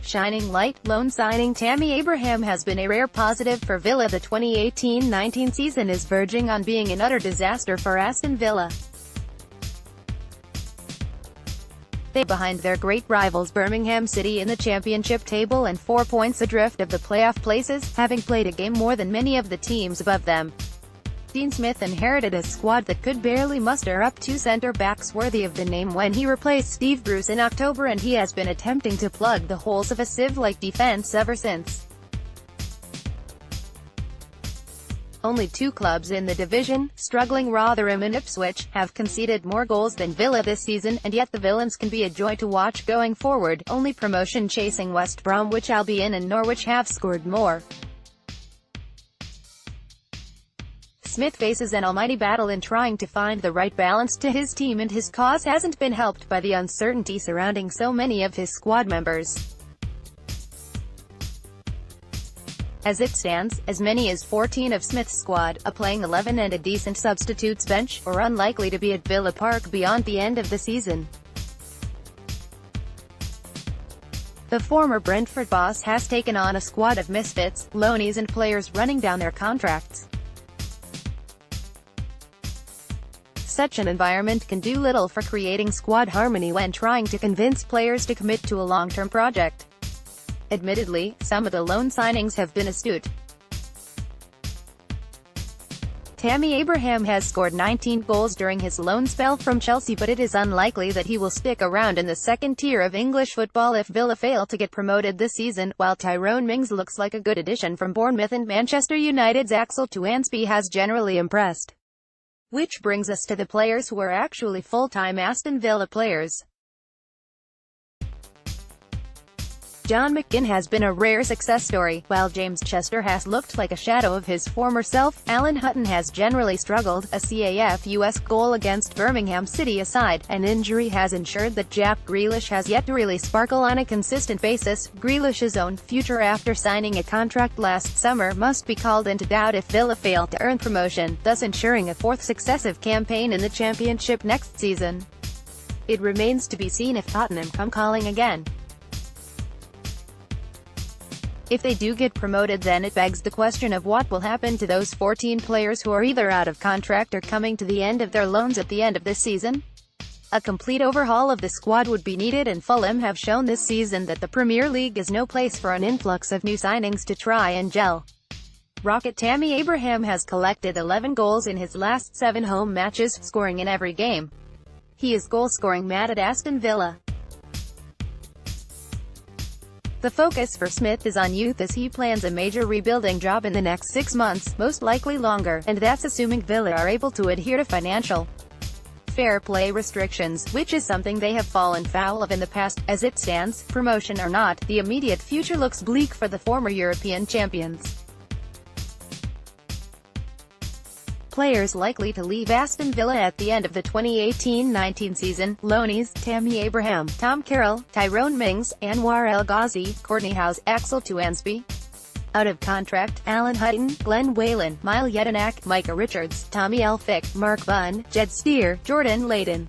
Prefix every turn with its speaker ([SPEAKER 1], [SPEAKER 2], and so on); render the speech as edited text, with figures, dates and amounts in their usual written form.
[SPEAKER 1] Shining light, loan signing Tammy Abraham has been a rare positive for Villa. The 2018-19 season is verging on being an utter disaster for Aston Villa. They are behind their great rivals Birmingham City in the championship table and 4 points adrift of the playoff places, having played a game more than many of the teams above them. Dean Smith inherited a squad that could barely muster up 2 centre-backs worthy of the name when he replaced Steve Bruce in October, and he has been attempting to plug the holes of a sieve-like defence ever since. Only 2 clubs in the division, struggling Rotherham and Ipswich, have conceded more goals than Villa this season, and yet the Villains can be a joy to watch going forward. Only promotion-chasing West Bromwich Albion and Norwich have scored more. Smith faces an almighty battle in trying to find the right balance to his team, and his cause hasn't been helped by the uncertainty surrounding so many of his squad members. As it stands, as many as 14 of Smith's squad, a playing 11 and a decent substitutes bench, are unlikely to be at Villa Park beyond the end of the season. The former Brentford boss has taken on a squad of misfits, loanies and players running down their contracts. Such an environment can do little for creating squad harmony when trying to convince players to commit to a long-term project. Admittedly, some of the loan signings have been astute. Tammy Abraham has scored 19 goals during his loan spell from Chelsea, but it is unlikely that he will stick around in the second tier of English football if Villa fail to get promoted this season, while Tyrone Mings looks like a good addition from Bournemouth, and Manchester United's Axel Tuanzebe has generally impressed. Which brings us to the players who are actually full-time Aston Villa players. John McGinn has been a rare success story, while James Chester has looked like a shadow of his former self. Alan Hutton has generally struggled. A CAF US goal against Birmingham City aside, an injury has ensured that Jack Grealish has yet to really sparkle on a consistent basis. Grealish's own future after signing a contract last summer must be called into doubt if Villa fail to earn promotion, thus ensuring a 4th successive campaign in the Championship next season. It remains to be seen if Tottenham come calling again. If they do get promoted, then it begs the question of what will happen to those 14 players who are either out of contract or coming to the end of their loans at the end of this season. A complete overhaul of the squad would be needed, and Fulham have shown this season that the Premier League is no place for an influx of new signings to try and gel. Rocket Tammy Abraham has collected 11 goals in his last 7 home matches, scoring in every game. He is goal-scoring mad at Aston Villa. The focus for Smith is on youth as he plans a major rebuilding job in the next 6 months, most likely longer, and that's assuming Villa are able to adhere to financial fair play restrictions, which is something they have fallen foul of in the past. As it stands, promotion or not, the immediate future looks bleak for the former European champions. Players likely to leave Aston Villa at the end of the 2018-19 season: loanies, Tammy Abraham, Tom Carroll, Tyrone Mings, Anwar El Ghazi, Courtney House, Axel Tuanzebe. Out of contract: Alan Hutton, Glenn Whelan, Mile Jedinak, Micah Richards, Tommy Elphick, Mark Bunn, Jed Steer, Jordan Layden.